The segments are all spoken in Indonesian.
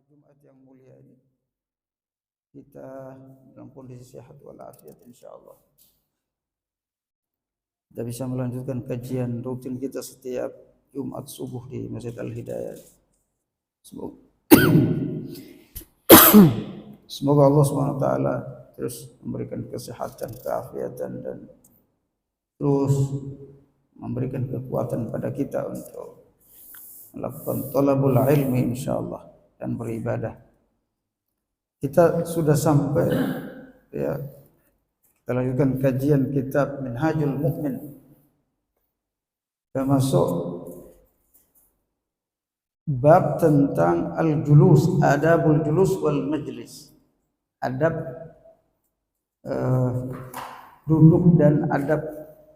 Jumat yang mulia ini kita dalam kondisi sehat walafiat insyaallah. Kita bisa melanjutkan kajian rutin kita setiap Jumat subuh di Masjid Al-Hidayah. Semoga Allah SWT terus memberikan kesehatan, keafiatan dan terus memberikan kekuatan pada kita untuk melakukan thalabul ilmi insyaallah dan beribadah. Kita sudah sampai ya, kita lanjutkan kajian kitab Minhajul Mu'min. Kita masuk bab tentang al-julus, adabul julus wal majlis. Adab duduk dan adab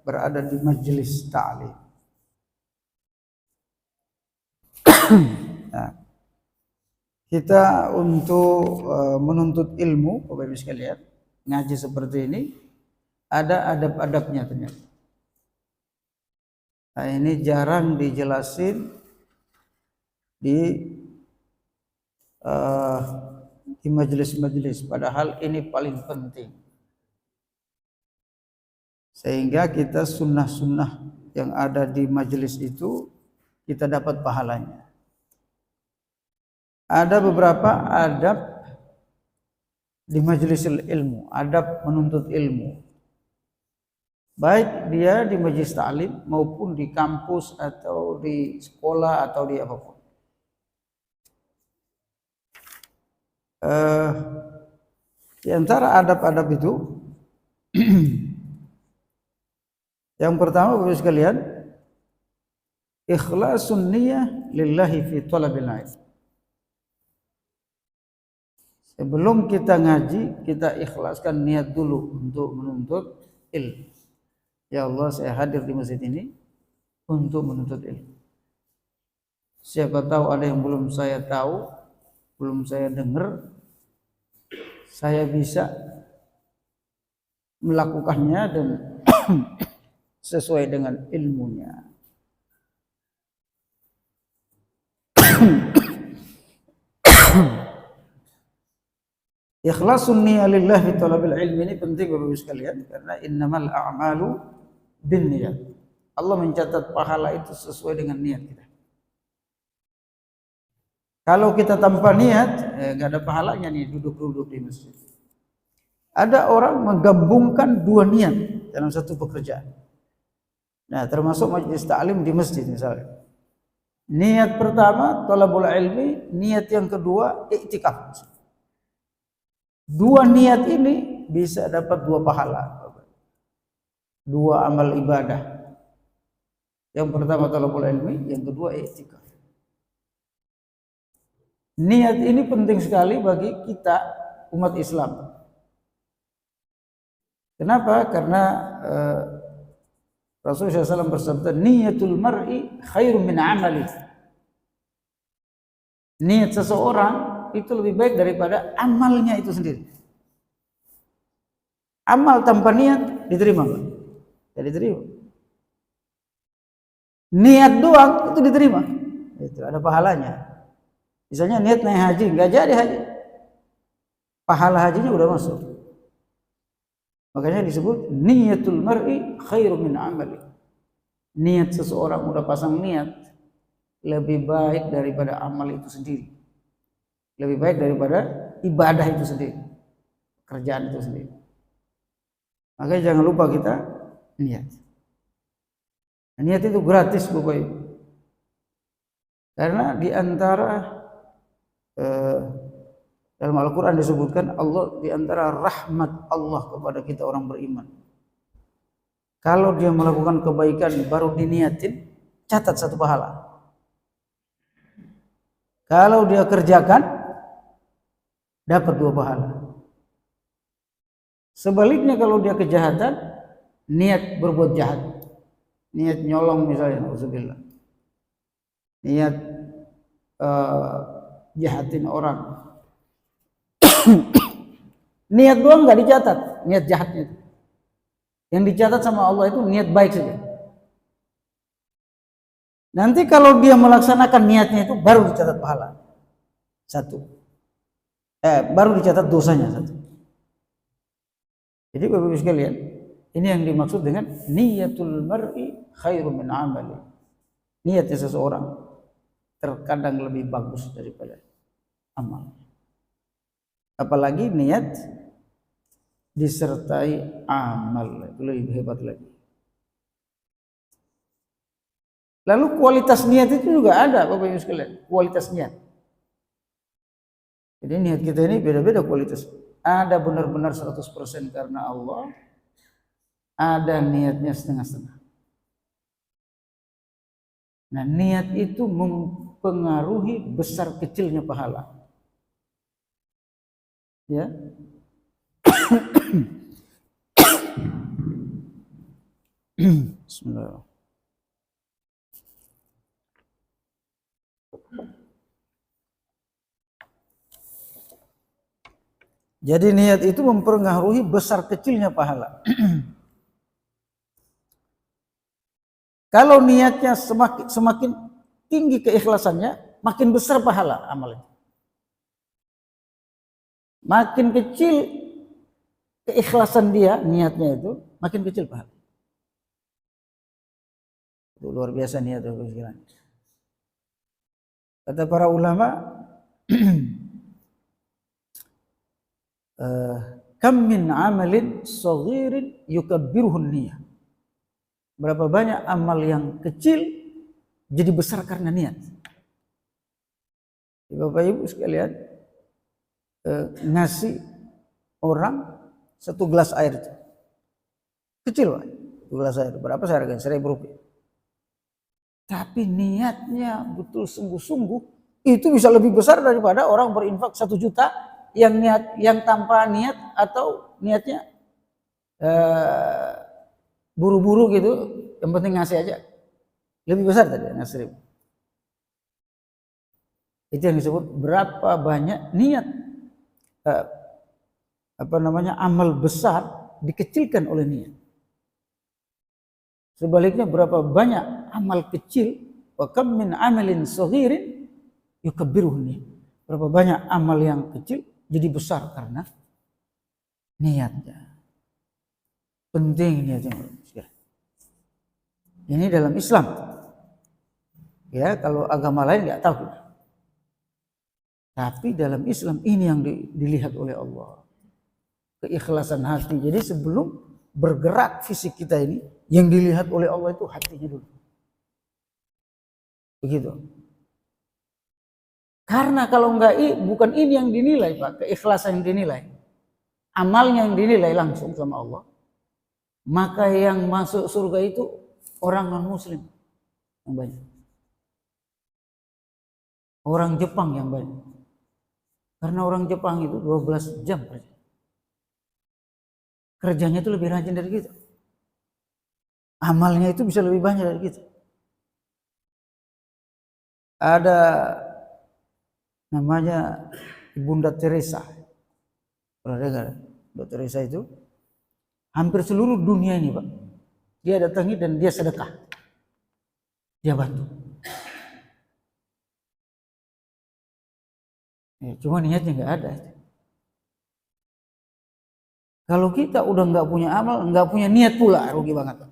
berada di majelis ta'lim. Nah, kita untuk menuntut ilmu, Bapak Ibu sekalian, ngaji seperti ini ada adab-adabnya ternyata. Nah, ini jarang dijelasin di majelis-majelis, padahal ini paling penting. Sehingga kita sunnah-sunnah yang ada di majelis itu kita dapat pahalanya. Ada beberapa adab di majelis ilmu, adab menuntut ilmu. Baik dia di majelis ta'lim maupun di kampus atau di sekolah atau di apapun. Di antara adab-adab itu yang pertama Bapak sekalian, ikhlasun niyah lillahi fi talabil ilm. Sebelum kita ngaji, kita ikhlaskan niat dulu untuk menuntut ilmu. Ya Allah, saya hadir di masjid ini untuk menuntut ilmu. Siapa tahu ada yang belum saya tahu, belum saya dengar, saya bisa melakukannya dan sesuai dengan ilmunya. Ikhlasun niyyah lillah fi talabil ilmi ini penting Bapak Ibu sekalian, karena innamal a'malu binniyat. Allah mencatat pahala itu sesuai dengan niat kita. Kalau kita tanpa niat, enggak ada pahalanya nih duduk-duduk di masjid. Ada orang menggabungkan dua niat dalam satu pekerjaan. Nah, termasuk majelis ta'lim di masjid misalnya. Niat pertama thalabul ilmi, niat yang kedua i'tikaf. Dua niat ini bisa dapat dua pahala, dua amal ibadah. Yang pertama thalabul ilmi, yang kedua i'tikaf. Niat ini penting sekali bagi kita umat Islam. Kenapa? Karena Rasulullah SAW bersabda, niyatul mar'i khairun min amali. Niat seseorang itu lebih baik daripada amalnya itu sendiri. Amal tanpa niat diterima enggak? Tidak diterima. Niat doang itu diterima. Itu ada pahalanya. Misalnya niat naik haji, enggak jadi haji. Pahala hajinya udah masuk. Makanya disebut niyatul mar'i khairun min amali. Niat seseorang udah pasang niat lebih baik daripada amal itu sendiri. Lebih baik daripada ibadah itu sendiri, kerjaan itu sendiri. Makanya jangan lupa kita niat. Niat itu gratis Bapak Ibu. Karena di antara dalam Al-Quran disebutkan Allah, di antara rahmat Allah kepada kita orang beriman, kalau dia melakukan kebaikan baru diniatin, catat satu pahala. Kalau dia kerjakan, dapat dua pahala. Sebaliknya kalau dia kejahatan, niat berbuat jahat, niat nyolong misalnya, na'udzubillah, niat jahatin orang, niat doang nggak dicatat, niat jahatnya itu. Yang dicatat sama Allah itu niat baik saja. Nanti kalau dia melaksanakan niatnya itu baru dicatat pahala. Satu. baru dicatat dosanya satu. Jadi Bapak Ibu sekalian, ini yang dimaksud dengan niyatul mar'i khairum min amali. Niatnya seseorang terkadang lebih bagus daripada amal. Apalagi niat disertai amal, itu lebih hebat lagi. Lalu kualitas niat itu juga ada Bapak Ibu sekalian, kualitas niat. Jadi niat kita ini beda-beda kualitas. Ada benar-benar 100% karena Allah, ada niatnya setengah-setengah. Nah, niat itu mempengaruhi besar kecilnya pahala. Ya. Bismillah. Jadi niat itu mempengaruhi besar kecilnya pahala. Kalau niatnya semakin tinggi keikhlasannya, makin besar pahala amalnya. Makin kecil keikhlasan dia, niatnya itu, makin kecil pahala. Itu luar biasa niat itu. Kata para ulama, kam min amalin saghirin yukabbiruhun niyah. Berapa banyak amal yang kecil jadi besar karena niat. Bapak Ibu sekalian, ngasih orang 1 gelas air itu kecil Pak, 1 gelas air berapa saya harganya? 1.000 rupiah. Tapi niatnya betul sungguh-sungguh, itu bisa lebih besar daripada orang berinfak 1 juta yang tanpa niat atau niatnya buru-buru gitu, yang penting ngasih aja. Lebih besar tadi ngasih 1.000. Itu yang disebut berapa banyak niat amal besar dikecilkan oleh niat. Sebaliknya berapa banyak amal kecil, wa kam min amalin saghirin yukabbiruhu niyah. Berapa banyak amal yang kecil jadi besar karena niatnya. Penting niatnya. Ini dalam Islam. Ya, kalau agama lain nggak tahu. Tapi dalam Islam ini yang dilihat oleh Allah. Keikhlasan hati. Jadi sebelum bergerak fisik kita ini, yang dilihat oleh Allah itu hatinya dulu. Begitu. Karena kalau enggak, bukan ini yang dinilai Pak, keikhlasan yang dinilai. Amalnya yang dinilai langsung sama Allah. Maka yang masuk surga itu orang non-muslim yang banyak. Orang Jepang yang banyak. Karena orang Jepang itu 12 jam kerja. Kerjanya itu lebih rajin dari kita. Amalnya itu bisa lebih banyak dari kita. Ada namanya Bunda Teresa. Pernah dengar? Bunda Teresa itu hampir seluruh dunia ini Pak, dia datangi dan dia sedekah, dia bantu. Ya, cuma niatnya nggak ada. Kalau kita udah nggak punya amal, nggak punya niat pula, rugi banget.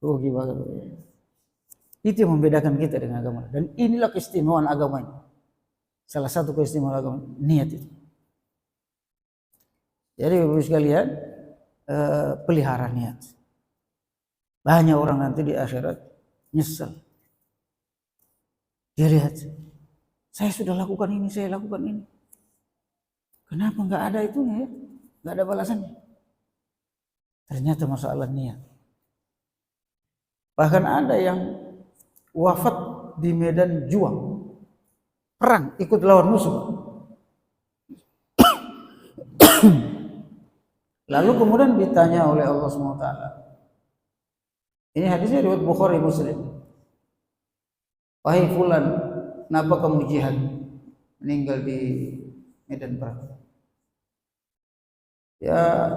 Rugi banget. Itu yang membedakan kita dengan agama. Dan inilah keistimewaan agama ini. Salah satu keistimewaan agama, niat itu. Jadi Bapak sekalian, pelihara niat. Banyak orang nanti di akhirat nyesel. Dia lihat, saya sudah lakukan ini, saya lakukan ini. Kenapa nggak ada itunya ya? Nggak ada balasannya. Ternyata masalah niat. Bahkan ada yang wafat di medan juang, perang, ikut lawan musuh. Lalu kemudian ditanya oleh Allah SWT. Ini hadisnya riwayat Bukhari Muslim. Wahai fulan, kenapa kamu jihad? Meninggal di medan perang. Ya,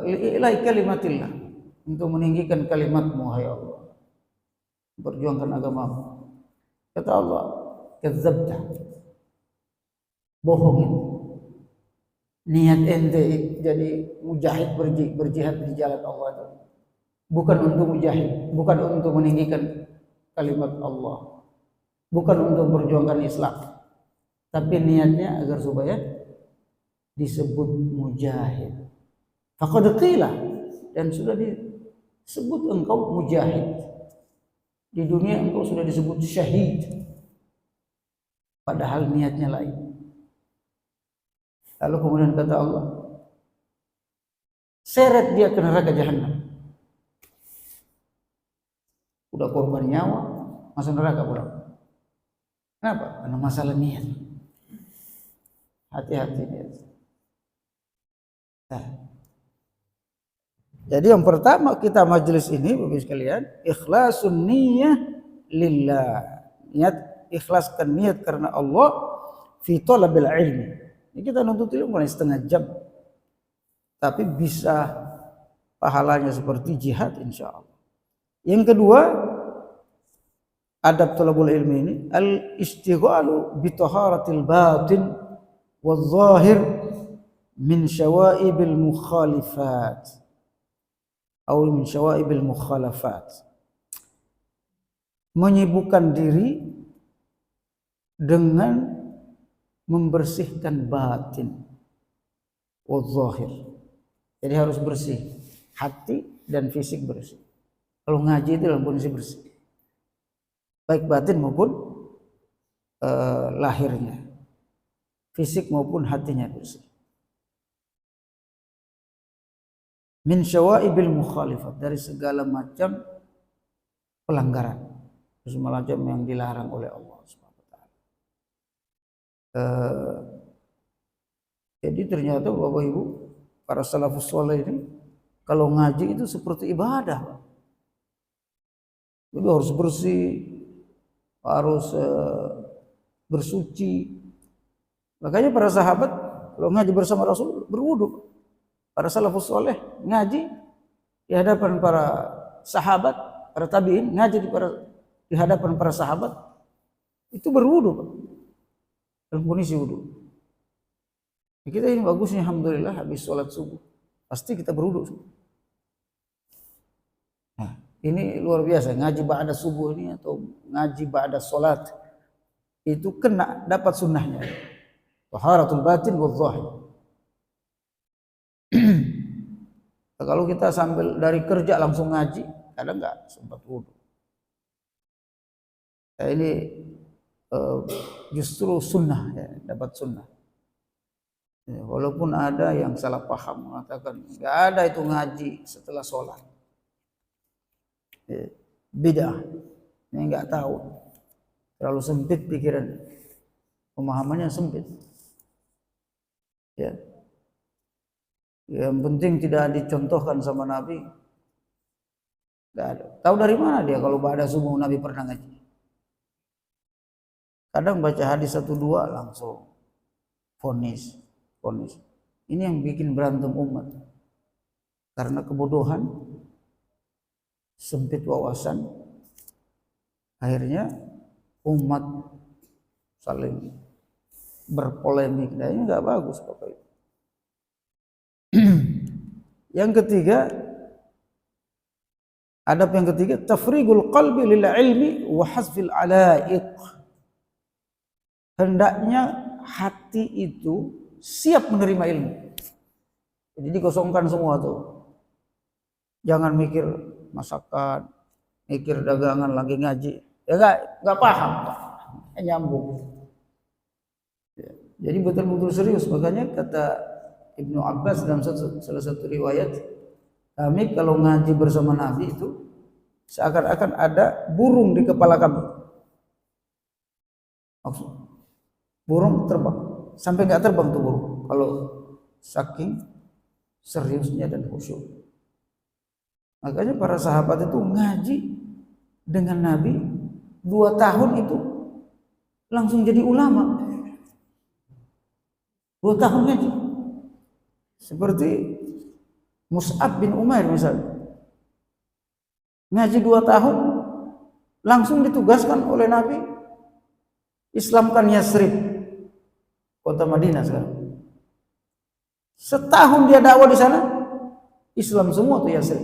ilai kalimatillah, untuk meninggikan kalimatmu, hai Allah, perjuangkan agamamu. Kata Allah, kadzabta, bohong itu. Niat ente jadi mujahid berjihad di jalan Allah itu bukan untuk mujahid, bukan untuk meninggikan kalimat Allah, bukan untuk memperjuangkan Islam, tapi niatnya agar supaya disebut mujahid. Faqad qila, dan sudah disebut engkau mujahid. Di dunia engkau sudah disebut syahid, padahal niatnya lain. Lalu kemudian kata Allah, seret dia ke neraka jahanam. Udah korban nyawa, masuk neraka pula. Kenapa? Karena masalah niat. Hati-hati niat. Nah. Jadi yang pertama kita majelis ini Bapak sekalian, ikhlasun niyyah lillah. Niat, ikhlaskan niat karena Allah fi talabil ilmi. Ini kita nuntut ilmu mulai setengah jam. Tapi bisa pahalanya seperti jihad insyaallah. Yang kedua, adab talabul ilmi ini al-istighalu bi taharatil batin wal zahir min syawaibil mukhalifat. Atau min syawaibil mukhalafat, menyibukkan diri dengan membersihkan batin wa zahir. Jadi harus bersih, hati dan fisik bersih. Kalau ngaji itu dalam kondisi bersih, baik batin maupun lahirnya, fisik maupun hatinya bersih. Min syawaibil mukhalifat, dari segala macam pelanggaran, segala macam yang dilarang oleh Allah Subhanahu wa taala. Jadi ternyata Bapak Ibu, para salafus saleh ini kalau ngaji itu seperti ibadah. Jadi harus bersih, harus bersuci. Makanya para sahabat kalau ngaji bersama Rasul berwudu. Para salafus saleh ngaji di hadapan para sahabat, para tabi'in ngaji di hadapan para sahabat itu berwudu, Pak. Dalam kondisi wudu. Kita ini bagusnya alhamdulillah habis sholat subuh pasti kita berwudu. Nah, ini luar biasa ngaji ba'da subuh ini atau ngaji ba'da sholat itu kena dapat sunnahnya. Taharatul batin wal zahir. Kalau kita sambil dari kerja langsung ngaji, kadang nggak sempat wudu. Nah, ini justru sunnah ya, dapat sunnah. Ya, walaupun ada yang salah paham mengatakan nggak ada itu ngaji setelah sholat. Ya, bid'ah. Ini nggak tahu, terlalu sempit pikiran, pemahamannya sempit. Ya. Yang penting tidak dicontohkan sama Nabi. Tidak ada. Tahu dari mana dia kalau ba'da subuh Nabi pernah ngaji? Kadang baca hadis 1-2 langsung vonis. Ini yang bikin berantem umat. Karena kebodohan, sempit wawasan, akhirnya umat saling berpolemik. Nah, ini nggak bagus Bapak Ibu. Yang ketiga, adab yang ketiga, tafrigul qalbi lil ilmi wa hasfil alaiq. Hendaknya hati itu siap menerima ilmu. Jadi dikosongkan semua tuh. Jangan mikir masakan, mikir dagangan lagi ngaji. Ya enggak paham, nyambung. Jadi betul-betul serius. Makanya kata Ibnu Abbas dalam salah satu riwayat, kami kalau ngaji bersama Nabi itu seakan-akan ada burung di kepala kami. Maksud burung terbang, sampai nggak terbang tuh burung kalau saking seriusnya dan khusyuk. Makanya para sahabat itu ngaji dengan Nabi 2 tahun itu langsung jadi ulama. 2 tahun ngaji. Seperti Mus'ab bin Umair misalnya. Ngaji 2 tahun langsung ditugaskan oleh Nabi Islamkan Yasrib, kota Madinah sekarang. Setahun dia dakwah di sana, Islam semua tuh Yasrib.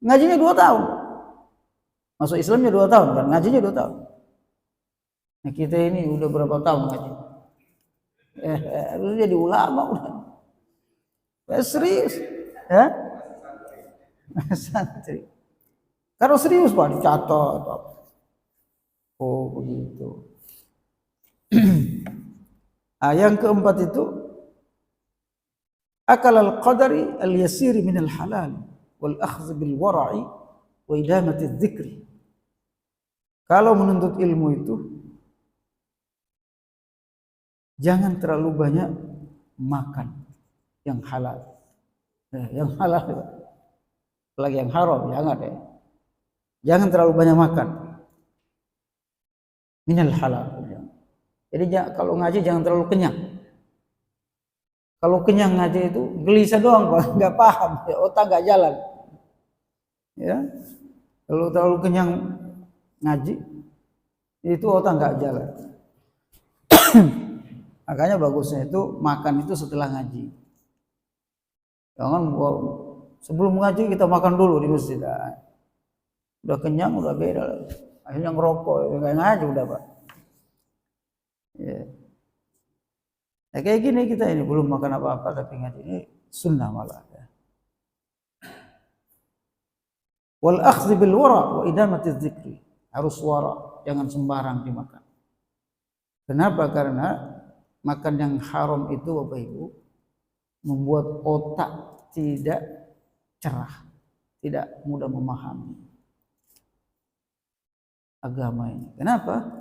Ngajinya 2 tahun. Masuk Islamnya 2 tahun kan, ngajinya 2 tahun. Nah, kita ini udah berapa tahun ngaji? Harus jadi ulama udah. Serius, ya? Santri. Kalau serius Pak dicatat. Oh begitu. Yang keempat itu akal al-qadari al-yasiri min al-halal wal akhdh bil wara'i wa idamati dzikri. Kalau menuntut ilmu itu jangan terlalu banyak makan yang halal. Yang halal, apalagi yang haram jangan deh. Jangan terlalu banyak makan. Minal halal. Jadi kalau ngaji jangan terlalu kenyang. Kalau kenyang ngaji itu gelisah doang, Pak, nggak paham, ya, otak nggak jalan. Ya, kalau terlalu kenyang ngaji itu otak nggak jalan. Makanya bagusnya itu makan itu setelah ngaji. Jangan sebelum ngaji kita makan dulu di masjid. Udah kenyang udah beda. Akhirnya ngerokok, nggak ngaji udah Pak. Ya. Nah, kayak gini kita ini belum makan apa-apa tapi ngaji ini sunnah malah. Ya. Wal akhdhi bil wara' wa idamati dzikri. Harus wara', jangan sembarang dimakan. Kenapa? Karena makan yang haram itu Bapak Ibu membuat otak tidak cerah, tidak mudah memahami agama ini. Kenapa?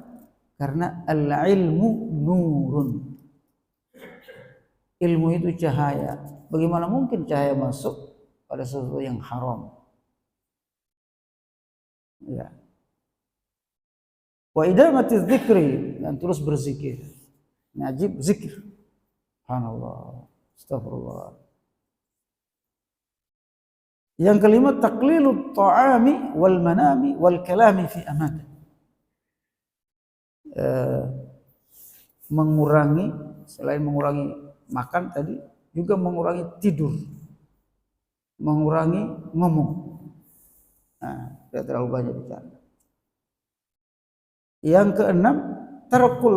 Karena al-ilmu nurun. Ilmu itu cahaya. Bagaimana mungkin cahaya masuk pada sesuatu yang haram? Ya. Wa idamati dzikri, dan terus berzikir. Ngaji zikir. Subhanallah. Astagfirullah. Yang kelima taqlilut ta'ami wal manami wal kalami fi amakan. Mengurangi, selain mengurangi makan tadi juga mengurangi tidur, mengurangi ngomong. Nah, tidak terlalu banyak bicara. Yang keenam tarkul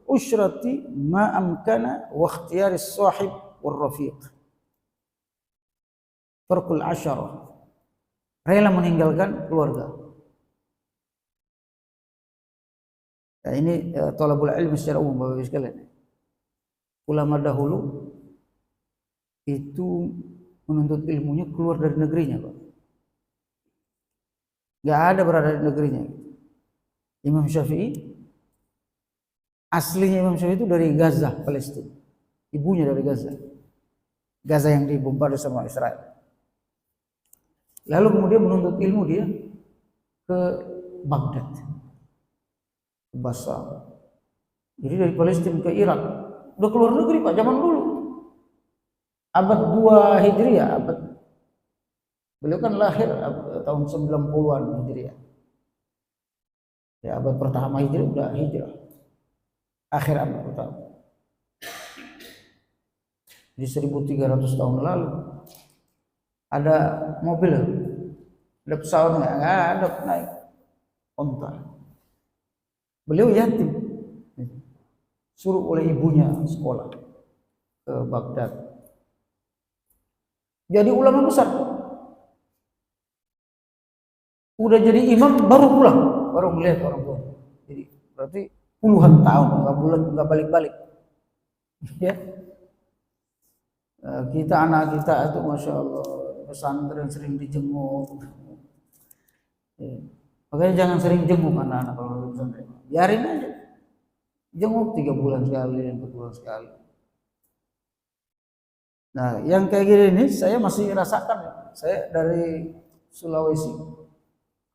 usyrati ma amkana wa ikhtiyaris sahib war rafiq. Tarkul asyarah, rela meninggalkan keluarga. Nah, ini thalabul ilmi secara umum Bapak Ibu sekalian. Ulama dahulu itu menuntut ilmunya keluar dari negerinya, Pak. Gak ada berada di negerinya. Imam Syafi'i, aslinya Imam Syafi'i itu dari Gaza, Palestina. Ibunya dari Gaza. Gaza yang dibombardir sama Israel. Lalu kemudian menuntut ilmu dia ke Baghdad, ke Basra. Jadi dari Palestina ke Irak. Udah keluar negeri Pak, zaman dulu. Abad 2 Hijriah, beliau kan lahir tahun 90-an Hijriah. Ya, abad pertama Hijriah udah hijrah. Akhir abad pertama. Di 1300 tahun lalu ada mobil, ada pesawat nggak ada naik onta. Beliau yatim, suruh oleh ibunya sekolah ke Baghdad. Jadi ulama besar. Udah jadi imam baru pulang, baru melihat orang tua. Jadi berarti puluhan tahun nggak balik-balik. Ya. Kita anak kita itu masya Allah pesantren sering dijenguk. Ya. Makanya jangan sering jenguk anak-anak kalau pesantren. Biarin aja. Jenguk 3 bulan sekali, 4 bulan sekali. Nah, yang kayak gini ini saya masih rasakan. Saya dari Sulawesi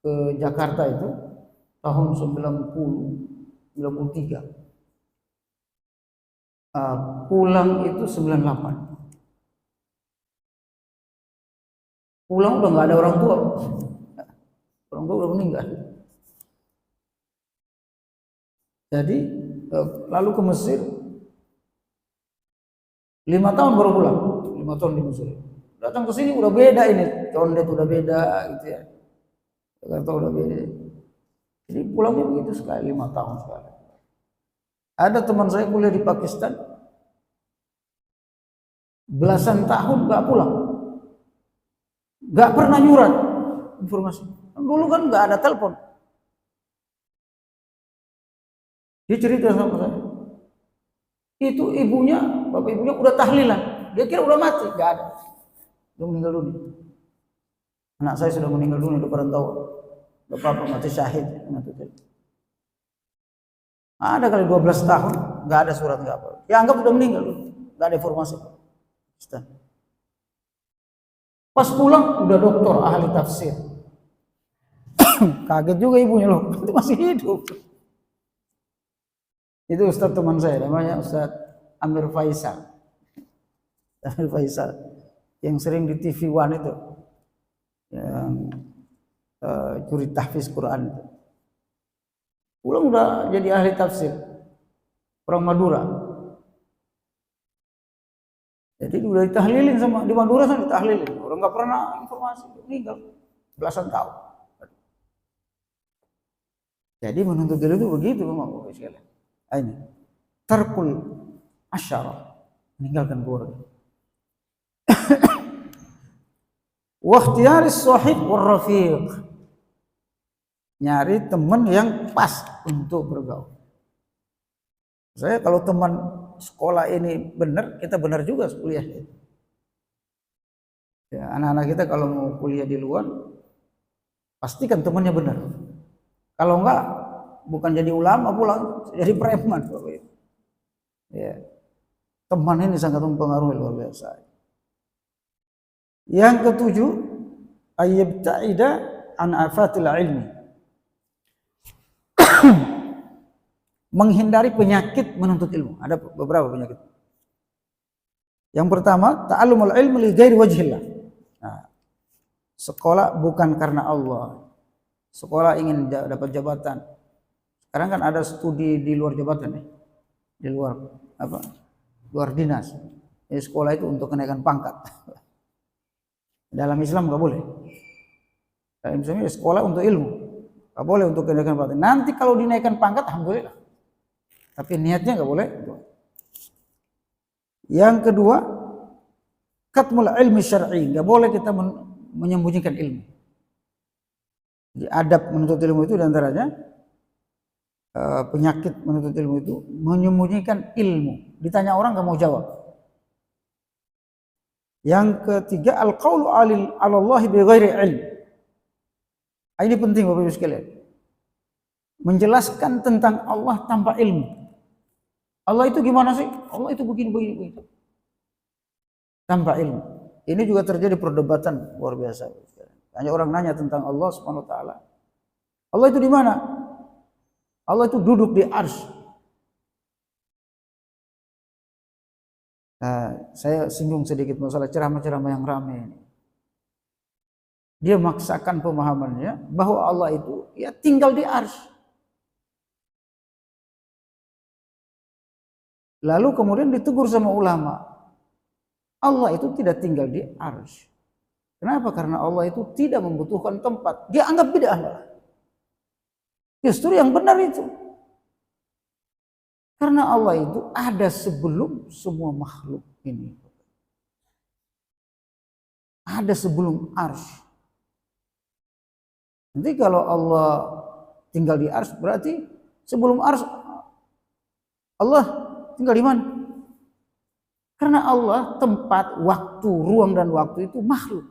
ke Jakarta itu tahun 93. Pulang itu 98. Pulang udah nggak ada orang tua. orang tua udah meninggal. Jadi lalu ke Mesir 5 tahun baru pulang, 5 tahun di Mesir. Datang ke sini udah beda ini, condet udah beda gitu ya. Jakarta udah beda. Jadi pulangnya begitu sekali, 5 tahun sekali. Ada teman saya kuliah di Pakistan, belasan tahun nggak pulang, nggak pernah nyurat informasi. Dulu kan nggak ada telepon. Dia cerita sama saya, itu ibunya, bapak ibunya udah tahlilan, dia kira udah mati, nggak ada, udah meninggal dunia. Anak saya sudah meninggal dunia, udah perantau, bapak mati syahid, ada kali 12 tahun, nggak ada surat, nggak apa. Ya anggap udah meninggal, nggak ada informasi. Pas pulang udah doktor ahli tafsir. Kaget juga ibunya, loh itu masih hidup. Itu Ustadz teman saya, namanya Ustadz Amir Faisal. Amir Faisal yang sering di TV One itu, yang curi tahfiz Quran itu. Pulang udah jadi ahli tafsir, orang Madura. Jadi udah ditahlilin sama di Madura, sana ditahlilin. Orang nggak pernah informasi, meninggal belasan tahun. Jadi menuntut ilmu itu begitu, Bapak sekalian. Ini tarkul asyarah, meninggalkan keluarga. Wa ikhtiyaris sahib war rafiq, nyari teman yang pas untuk bergaul. Saya kalau teman sekolah ini benar, kita benar juga kuliah. Ya, anak-anak kita kalau mau kuliah di luar, pastikan temannya benar. Kalau enggak, bukan jadi ulama pulang, jadi preman. Ya. Teman ini sangat mempengaruhi luar biasa. Yang ketujuh, ayyabta'ida an afatil ilmi. Menghindari penyakit menuntut ilmu. Ada beberapa penyakit. Yang pertama, ta'allumul ilmi li ghairi wajhillah. Nah, sekolah bukan karena Allah. Sekolah ingin dapat jabatan. Sekarang kan ada studi di luar jabatan ya. Di luar apa? Luar dinas. Jadi sekolah itu untuk kenaikan pangkat. Dalam Islam nggak boleh. Dalam Islam sekolah untuk ilmu. Nggak boleh untuk kenaikan pangkat. Nanti kalau dinaikkan pangkat, alhamdulillah. Tapi niatnya nggak boleh. Yang kedua, katmul ilmi syar'i, nggak boleh kita menyembunyikan ilmu. Jadi adab menuntut ilmu itu diantaranya penyakit menuntut ilmu itu menyembunyikan ilmu. Ditanya orang nggak mau jawab. Yang ketiga, al-qaulu 'ala Allah bi ghairi ilm. Ini penting Bapak Ibu sekalian. Menjelaskan tentang Allah tanpa ilmu. Allah itu gimana sih? Allah itu begini. Tanpa ilmu. Ini juga terjadi perdebatan luar biasa. Hanya orang nanya tentang Allah Subhanahu wa taala. Allah itu di mana? Allah itu duduk di arsy. Nah, saya singgung sedikit masalah ceramah-ceramah yang ramai ini. Dia maksakan pemahamannya bahwa Allah itu ya tinggal di arsy. Lalu kemudian ditegur sama ulama. Allah itu tidak tinggal di arsy. Kenapa? Karena Allah itu tidak membutuhkan tempat. Dia anggap bid'ah. Justru yang benar itu. Karena Allah itu ada sebelum semua makhluk ini. Ada sebelum arsy. Nanti kalau Allah tinggal di arsy, berarti sebelum arsy Allah tinggal di mana? Karena Allah tempat, waktu, ruang dan waktu itu makhluk.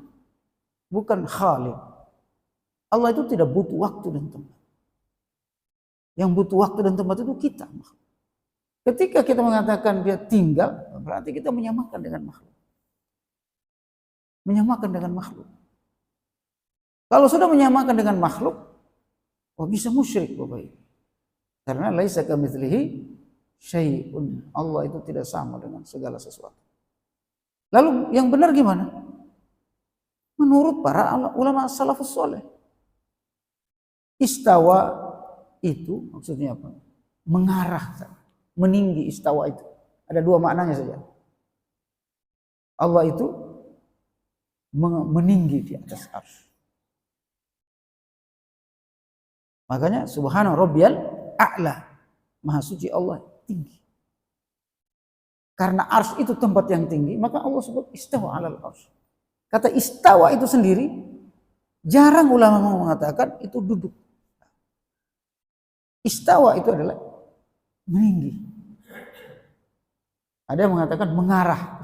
Bukan khaliq. Allah itu tidak butuh waktu dan tempat. Yang butuh waktu dan tempat itu kita. Ketika kita mengatakan dia tinggal, berarti kita menyamakan dengan makhluk. Menyamakan dengan makhluk. Kalau sudah menyamakan dengan makhluk, bisa musyrik Bapak Ibu. Karena laisa kamitslihi syai'un. Allah itu tidak sama dengan segala sesuatu. Lalu yang benar gimana? Menurut para ulama salafus saleh. Istawa itu maksudnya apa? Mengarah, meninggi. Istawa itu ada dua maknanya saja. Allah itu meninggi di atas arsy. Makanya subhana rabbiyal a'la. Maha suci Allah tinggi. Karena arsy itu tempat yang tinggi, maka Allah sebut istawa 'alal arsy. Kata istawa itu sendiri jarang ulama mengatakan itu duduk. Istawa itu adalah meninggi. Ada yang mengatakan mengarah.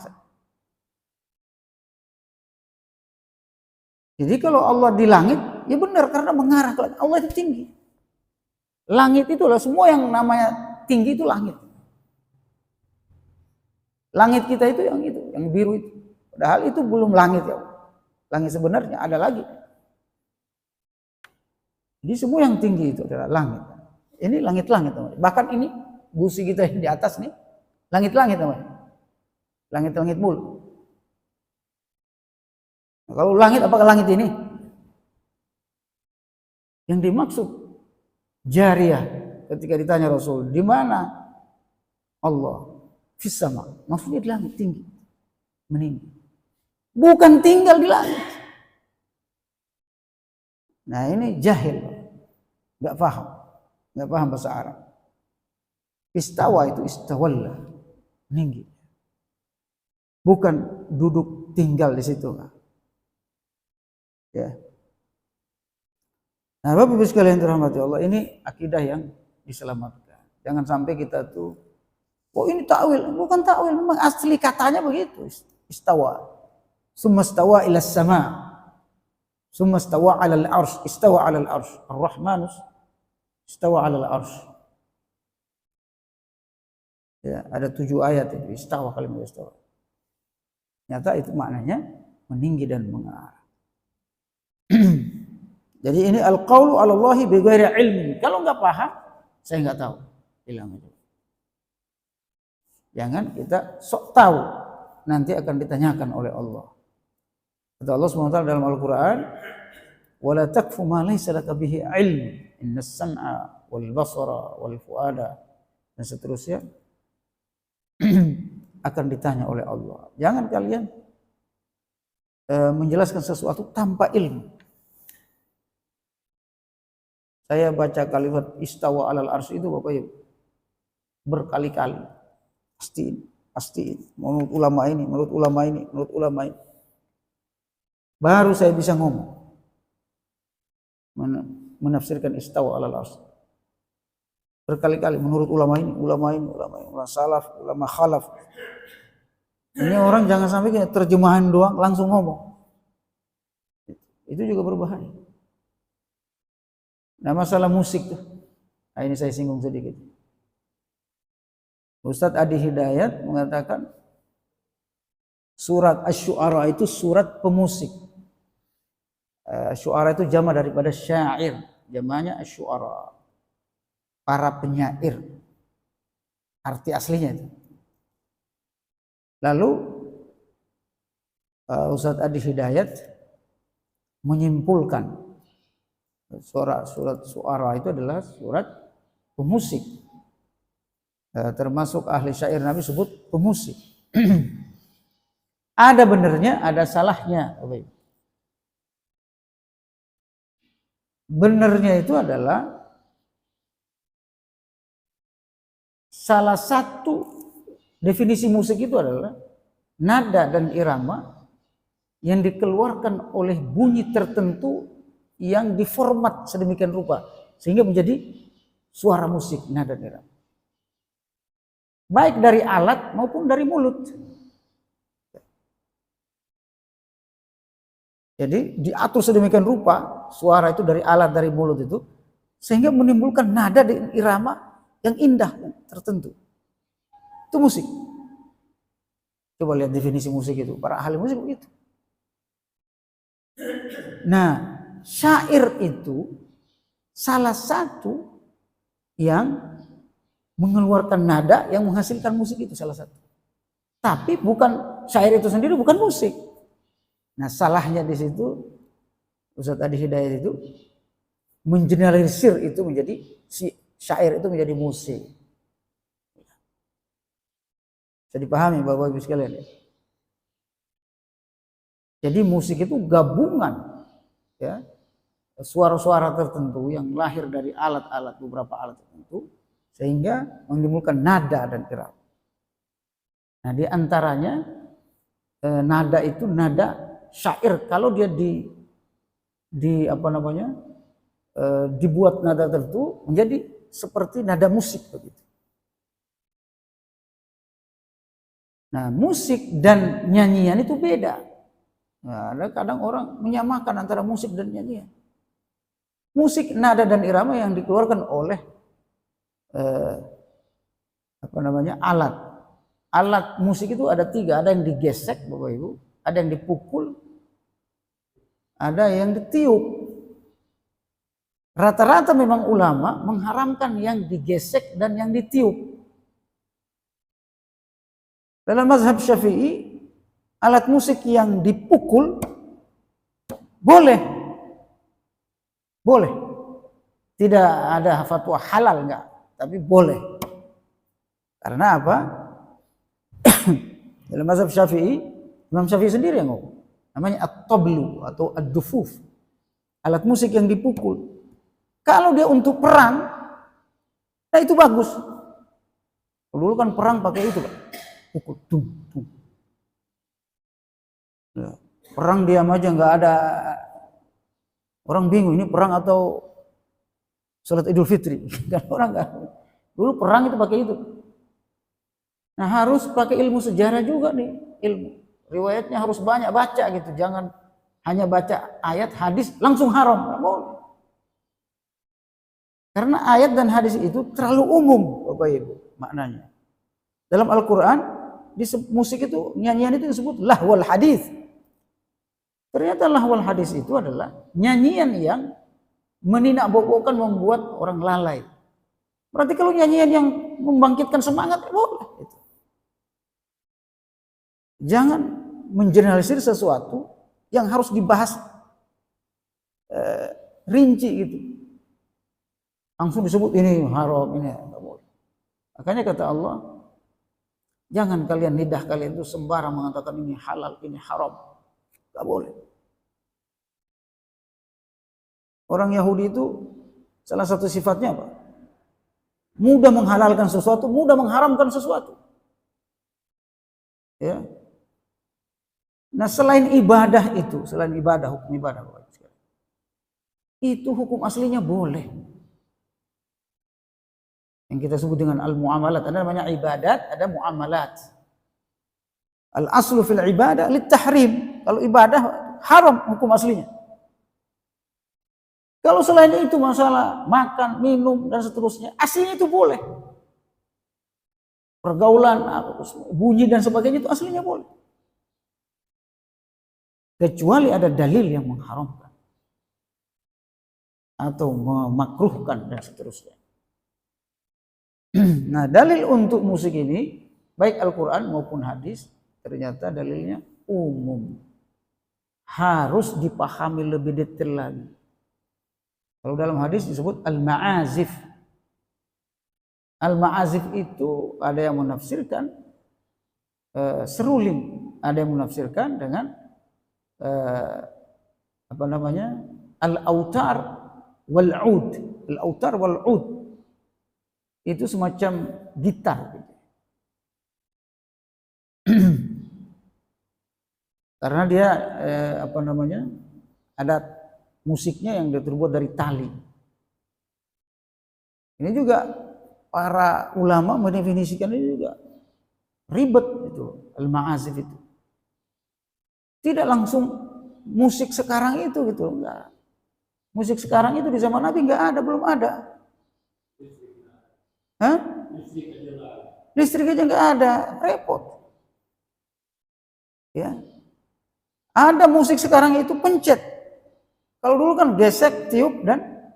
Jadi kalau Allah di langit, ya benar karena mengarah ke langit. Allah itu tinggi. Langit itu adalah semua yang namanya tinggi itu langit. Langit kita itu yang biru itu. Padahal itu belum langit ya. Langit sebenarnya ada lagi. Jadi semua yang tinggi itu adalah langit. Ini langit-langit namanya. Bahkan ini busi kita yang di atas nih, langit-langit namanya. Langit-langit mulu. Nah, kalau langit, apakah langit ini? Yang dimaksud jariyah ketika ditanya Rasul, di mana Allah? Fis sama, maksudnya di langit tinggi, meninggi. Bukan tinggal di langit. Nah ini jahil, nggak paham bahasa Arab. Istawa itu istawalla, meninggi. Bukan duduk tinggal di situ. Ya. Nah, Bapak Ibu sekalian dirahmati Allah, ini akidah yang diselamatkan. Jangan sampai kita tuh, oh ini takwil, bukan takwil, memang asli katanya begitu. Istawa. Summa istawa ila sama. Summa istawa 'alal arsy, istawa 'alal arsy. Ar-Rahmanus istawa 'alal arsy. Ya, ada 7 ayat itu istawa, kalimat istawa. Nyata itu maknanya meninggi dan mengarah. Jadi ini al-qaulu 'ala Allahi bighairi ilmi. Kalau enggak paham, saya enggak tahu. Bilang aja. Jangan kita sok tahu, nanti akan ditanyakan oleh Allah. Kata Allah SWT dalam Al-Quran, wala takfu ma laysa laka bihi ilm, innas sam'a wal basara wal fuada, dan seterusnya akan ditanya oleh Allah. Jangan kalian menjelaskan sesuatu tanpa ilmu. Saya baca kalimat istawa 'alal arsy itu Bapak Ibu berkali-kali. Pasti menurut ulama ini. Baru saya bisa ngomong. Menafsirkan istawa 'alal arsy. Berkali-kali menurut ulama ini, ulama salaf, ulama khalaf. Ini orang jangan sampai kayak terjemahan doang langsung ngomong. Itu juga berbahaya. Nah, masalah musik tuh. Nah, ini saya singgung sedikit. Ustadz Adi Hidayat mengatakan surat Asy-Syu'ara itu surat pemusik. Syu'ara itu jama daripada syair, jamanya Asy-Syu'ara. Para penyair. Arti aslinya itu. Lalu Ustadz Adi Hidayat menyimpulkan surat Syu'ara itu adalah surat pemusik. Termasuk ahli syair Nabi sebut pemusik. Ada benernya, ada salahnya. Benernya itu adalah salah satu definisi musik itu adalah nada dan irama yang dikeluarkan oleh bunyi tertentu yang diformat sedemikian rupa sehingga menjadi suara musik, nada dan irama. Baik dari alat maupun dari mulut. Jadi diatur sedemikian rupa suara itu dari alat, dari mulut itu sehingga menimbulkan nada dan irama yang indah tertentu. Itu musik. Coba lihat definisi musik itu. Para ahli musik begitu. Nah, syair itu salah satu yang mengeluarkan nada yang menghasilkan musik itu salah satu. Tapi bukan syair itu sendiri bukan musik. Nah, salahnya di situ Ustadz Adi Hidayat itu mengeneralisir itu menjadi syair itu menjadi musik. Bisa dipahami Bapak Ibu sekalian. Jadi musik itu gabungan ya suara-suara tertentu yang lahir dari alat-alat, beberapa alat tertentu sehingga menimbulkan nada dan irama. Nah, di antaranya nada itu nada syair. Kalau dia dibuat nada tertentu menjadi seperti nada musik begitu. Nah, musik dan nyanyian itu beda. Nah, ada kadang orang menyamakan antara musik dan nyanyian. Musik, nada dan irama yang dikeluarkan oleh alat. Alat musik itu ada 3, ada yang digesek Bapak Ibu, ada yang dipukul, ada yang ditiup. Rata-rata memang ulama mengharamkan yang digesek dan yang ditiup. Dalam mazhab Syafi'i, alat musik yang dipukul boleh. Boleh. Tidak ada fatwa halal enggak, tapi boleh. Karena apa? Dalam mazhab Syafi'i, Imam Syafi'i sendiri yang ngomong. Namanya at-tablu atau ad-dufuf. Alat musik yang dipukul. Kalau dia untuk perang, nah itu bagus. Dulu kan perang pakai itu, Pak. Pukul, tung, tung. Ya, perang diam aja nggak ada, orang bingung ini perang atau sholat Idul Fitri. Dan orang nggak. Dulu perang itu pakai itu. Nah harus pakai ilmu sejarah juga nih, ilmu riwayatnya harus banyak baca gitu, jangan hanya baca ayat hadis langsung haram, nggak boleh. Karena ayat dan hadis itu terlalu umum Bapak Ibu maknanya. Dalam Al-Quran di musik itu, nyanyian itu disebut lahwal hadis. Ternyata lahwal hadis itu adalah nyanyian yang meninakbobokkan, membuat orang lalai. Berarti kalau nyanyian yang membangkitkan semangat boleh. Itu. Jangan mengeneralisir sesuatu yang harus dibahas rinci gitu. Langsung disebut ini haram, ini enggak boleh. Makanya kata Allah, jangan kalian, lidah kalian itu sembarang mengatakan ini halal, ini haram. Enggak boleh. Orang Yahudi itu salah satu sifatnya apa? Mudah menghalalkan sesuatu, mudah mengharamkan sesuatu. Ya. Nah, selain ibadah itu, selain ibadah, hukum ibadah, itu hukum aslinya boleh. Yang kita sebut dengan al-muamalat, ada namanya ibadat, ada muamalat. Al-aslu fil ibadah lit-tahrim. Kalau ibadah haram hukum aslinya. Kalau selain itu masalah makan, minum dan seterusnya, aslinya itu boleh. Pergaulan, bunyi dan sebagainya itu aslinya boleh. Kecuali ada dalil yang mengharamkan atau memakruhkan dan seterusnya. Nah, dalil untuk musik ini baik Al-Quran maupun hadis ternyata dalilnya umum, harus dipahami lebih detail lagi. Kalau dalam hadis disebut al-ma'azif. Al-ma'azif itu ada yang menafsirkan seruling, ada yang menafsirkan dengan al-autar wal-ud. Al-autar wal-ud itu semacam gitar gitu. Karena dia ada musiknya yang terbuat dari tali. Ini juga para ulama mendefinisikan ini juga ribet itu al-ma'azif itu. Tidak langsung musik sekarang itu gitu, enggak. Musik sekarang itu di zaman Nabi enggak ada, belum ada. Hah? Listrik aja enggak ada, repot. Ya. Ada musik sekarang itu pencet. Kalau dulu kan gesek, tiup dan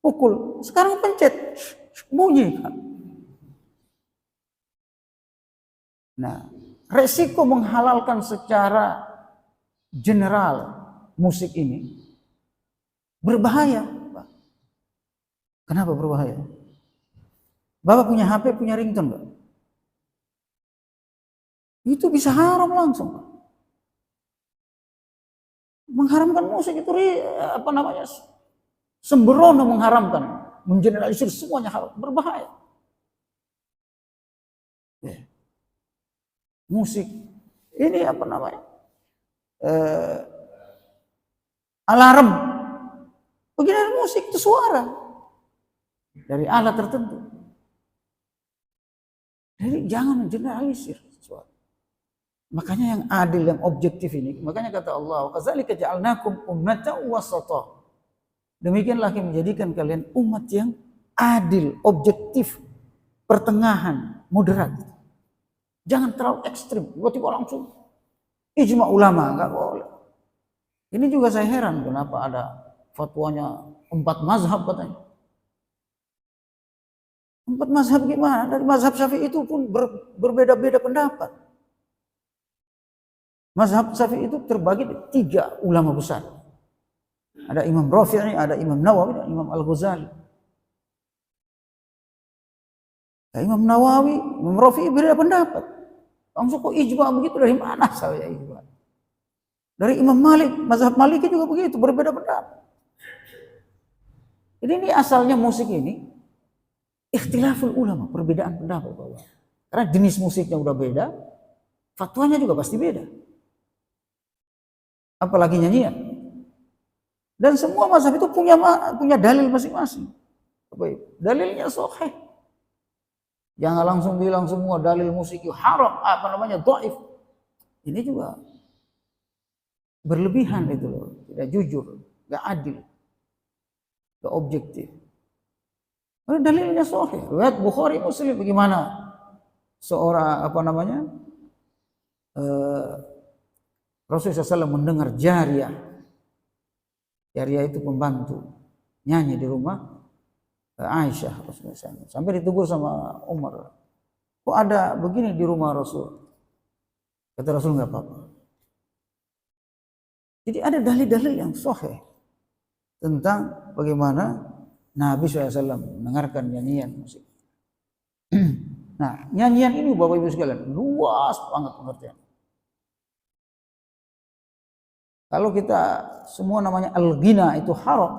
pukul. Sekarang pencet, bunyi. Nah, resiko menghalalkan secara general musik ini berbahaya, Pak. Kenapa berbahaya? Bapak punya HP, punya ringtone enggak? Itu bisa haram langsung. Mengharamkan musik itu apa namanya? Sembrono mengharamkan, mengeneralisir semuanya haram, berbahaya. Ya. Musik ini apa namanya? Alarm. Begini musik itu suara dari alat tertentu. Jadi jangan generalisir sesuatu. Makanya yang adil, yang objektif ini, makanya kata Allah, "Kadzalika ja'alnakum ummatan wasata." Demikianlah kami menjadikan kalian umat yang adil, objektif, pertengahan, moderat. Jangan terlalu ekstrim, tiba-tiba langsung ijma ulama, enggak boleh. Ini juga saya heran kenapa ada fatwanya 4 mazhab katanya. 4 mazhab gimana? Dari mazhab Syafi'i itu pun berbeda-beda pendapat. Mazhab Syafi'i itu terbagi 3 ulama besar. Ada Imam Rafi'i, ada Imam Nawawi, ada Imam Al-Ghazali. Nah, Imam Nawawi, Imam Rafi'i beda pendapat. Langsung kok ijma begitu, dari mana saya ijma? Dari Imam Malik, mazhab Maliki juga begitu, berbeda pendapat. Jadi ini asalnya musik ini ikhtilaful ulama, perbedaan pendapat. Karena jenis musiknya udah beda, fatwanya juga pasti beda. Apalagi nyanyian. Dan semua mazhab itu punya dalil masing-masing. Dalilnya sahih. Jangan langsung bilang semua dalil musik itu haram, dhaif. Ini juga berlebihan itu loh, tidak jujur, tidak adil, tidak objektif. Dalilnya sahih. Riwayat Bukhari Muslim bagaimana seorang Rasulullah SAW mendengar jariyah. Jariyah itu pembantu nyanyi di rumah Aisyah Rasulullah SAW. Sampai ditegur sama Umar. Kok ada begini di rumah Rasul? Kata Rasul nggak apa-apa. Jadi ada dalil-dalil yang sahih tentang bagaimana Nabi SAW mendengarkan nyanyian musik. Nah, nyanyian ini Bapak Ibu sekalian luas banget pengertian. Kalau kita semua namanya al-ghina itu haram,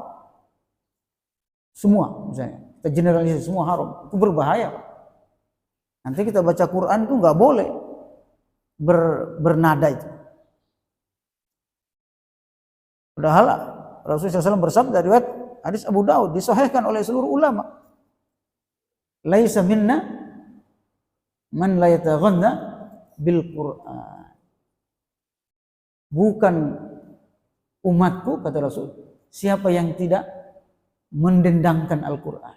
semua misalnya kita generalisasi semua haram, itu berbahaya. Nanti kita baca Quran itu nggak boleh bernada itu. Padahal Rasulullah SAW bersabda riwayat hadis Abu Daud disahihkan oleh seluruh ulama. Laisa minna man la yataghanna bil Quran. Bukan umatku, kata Rasul, siapa yang tidak mendendangkan Al-Quran.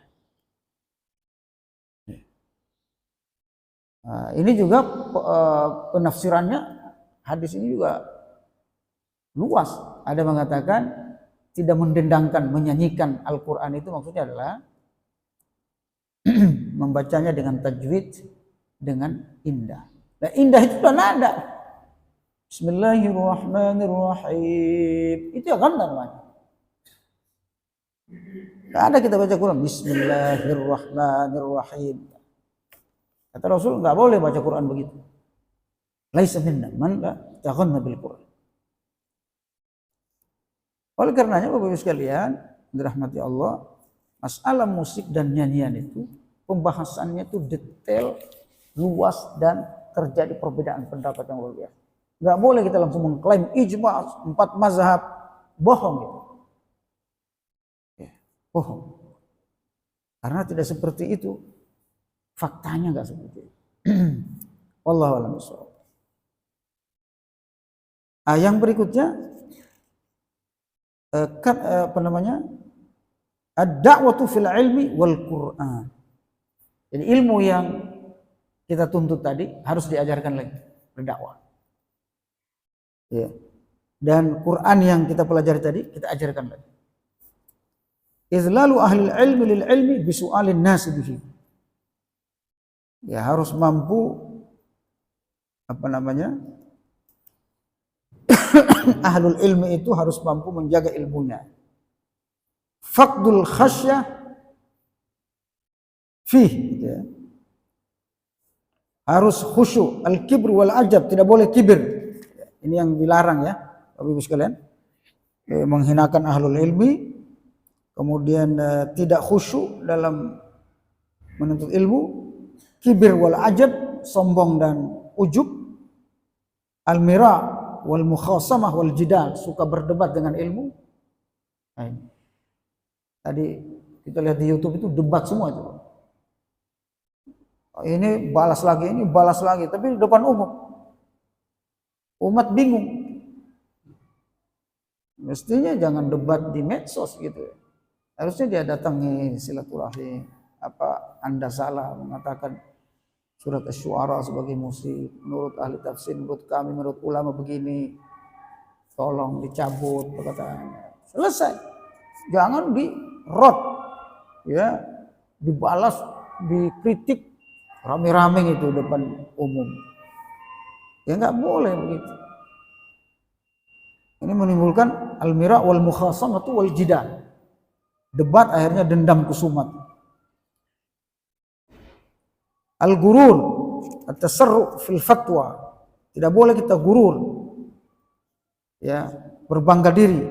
Nah, ini juga penafsirannya, hadis ini juga luas. Ada mengatakan tidak mendendangkan, menyanyikan Al-Quran itu maksudnya adalah membacanya dengan tajwid, dengan indah. Nah, indah itu adalah nada. Bismillahirrahmanirrahim. Itu ya kan namanya. Tidak ada kita baca Quran Bismillahirrahmanirrahim. Kata Rasul nggak boleh baca Quran begitu. Laisa minna man la taghanna bil Quran. Oleh karenanya Bapak Ibu sekalian, dirahmati Allah, masalah musik dan nyanyian itu pembahasannya itu detail, luas dan terjadi perbedaan pendapat yang luar biasa. Nggak boleh kita langsung mengklaim ijma 4 mazhab, bohong gitu. Ya, bohong. Karena tidak seperti itu, faktanya nggak seperti itu. Wallahu a'lam bishawab. Yang berikutnya ad-da'watu fil ilmi wal Qur'an. Jadi ilmu yang kita tuntut tadi harus diajarkan lagi, berdakwah. Ya. Dan Quran yang kita pelajari tadi kita ajarkan lagi. Izlalu ahli ilmi lil ilmi bisu'alin nasi bihi. Ya harus mampu ahlul ilmi itu harus mampu menjaga ilmunya. Faqdul khasyah gitu ya. Harus khusyuk, al-kibr wal ajab, tidak boleh kibir. Ini yang dilarang ya, Bapak Ibu sekalian. Menghinakan ahlul ilmi, kemudian tidak khusyuk dalam menuntut ilmu, kibir wal ajab, sombong dan ujub, al-mira wal mukhasamah wal jidal, suka berdebat dengan ilmu. Nah, tadi kita lihat di YouTube itu debat semua itu. Ini balas lagi, tapi di depan umum. Umat bingung. Mestinya jangan debat di medsos gitu. Harusnya dia datangi silaturahmi. Apa Anda salah mengatakan surat Asy-Syu'ara sebagai musik? Menurut ahli tafsir, menurut kami, menurut ulama begini. Tolong dicabut perkataannya. Selesai. Jangan di-rot. Ya, dibalas, dikritik rame-rame itu depan umum. Ya nggak boleh begitu. Ini menimbulkan al-mira wal mukhasamah wal jidal. Debat akhirnya dendam kusumat. Al-gurur, at-tasarru' fil fatwa. Tidak boleh kita gurur. Ya, berbangga diri.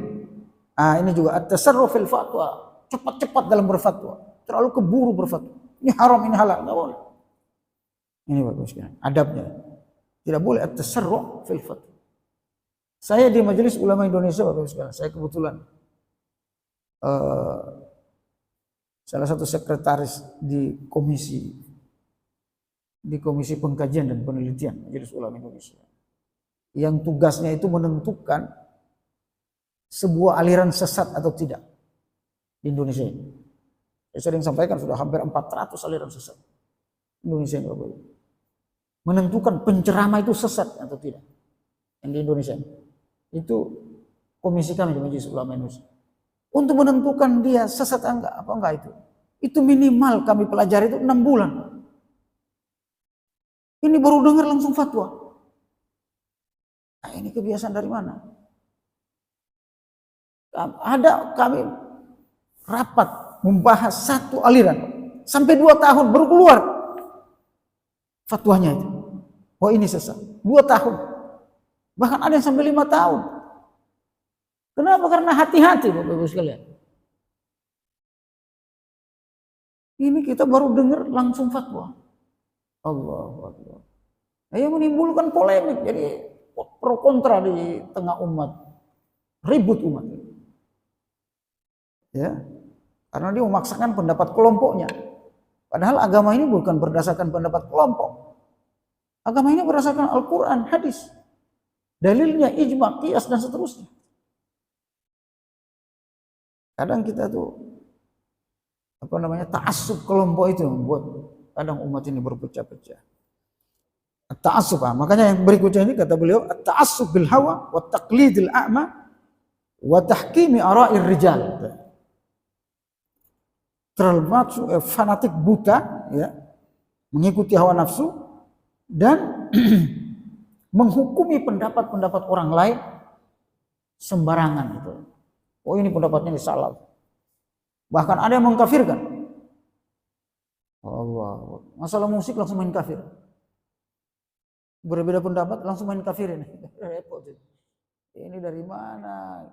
Ini juga at-tasarru' fil fatwa. Cepat-cepat dalam berfatwa. Terlalu keburu berfatwa. Ini haram, ini halal, enggak boleh. Ini bagus kan, adabnya. Tidak boleh at-tasarru' fil fatwa. Saya di Majelis Ulama Indonesia, Bapak Ibu sekalian, saya kebetulan salah satu sekretaris di komisi pengkajian dan penelitian Majelis Ulama Indonesia, yang tugasnya itu menentukan sebuah aliran sesat atau tidak di Indonesia ini. Saya sering sampaikan sudah hampir 400 aliran sesat Indonesia ini, Bapak Ibu. Menentukan penceramah itu sesat atau tidak yang di Indonesia ini. Itu komisi kami di Majelis Ulama Indonesia. Untuk menentukan dia sesat apa enggak itu minimal kami pelajari itu 6 bulan. Ini baru dengar langsung fatwa. Nah, ini kebiasaan dari mana? Ada kami rapat membahas satu aliran sampai 2 tahun baru keluar fatwanya itu. Oh ini sesat. 2 tahun. Bahkan ada yang sampai 5 tahun. Kenapa? Karena hati-hati Bapak Ibu sekalian. Ini kita baru dengar langsung fatwa. Allahu Akbar. Yang menimbulkan polemik. Jadi pro kontra di tengah umat. Ribut umat. Ya. Karena dia memaksakan pendapat kelompoknya. Padahal agama ini bukan berdasarkan pendapat kelompok. Agama ini berdasarkan Al-Quran, hadis. Dalilnya ijma, qiyas dan seterusnya. Kadang kita tuh ta'assub kelompok itu yang membuat kadang umat ini berpecah-pecah. Ta'assub, makanya yang berikutnya ini kata beliau, ta'assub bil hawa wa taqlidil a'ma wa tahkimi ara'ir rijal. Terlalu fanatik buta, ya, mengikuti hawa nafsu dan menghukumi pendapat-pendapat orang lain sembarangan gitu. Oh ini pendapatnya salah. Bahkan ada yang mengkafirkan. Allah, masalah musik langsung main kafir. Berbeda pendapat langsung main kafirin. Repot. Ini dari mana?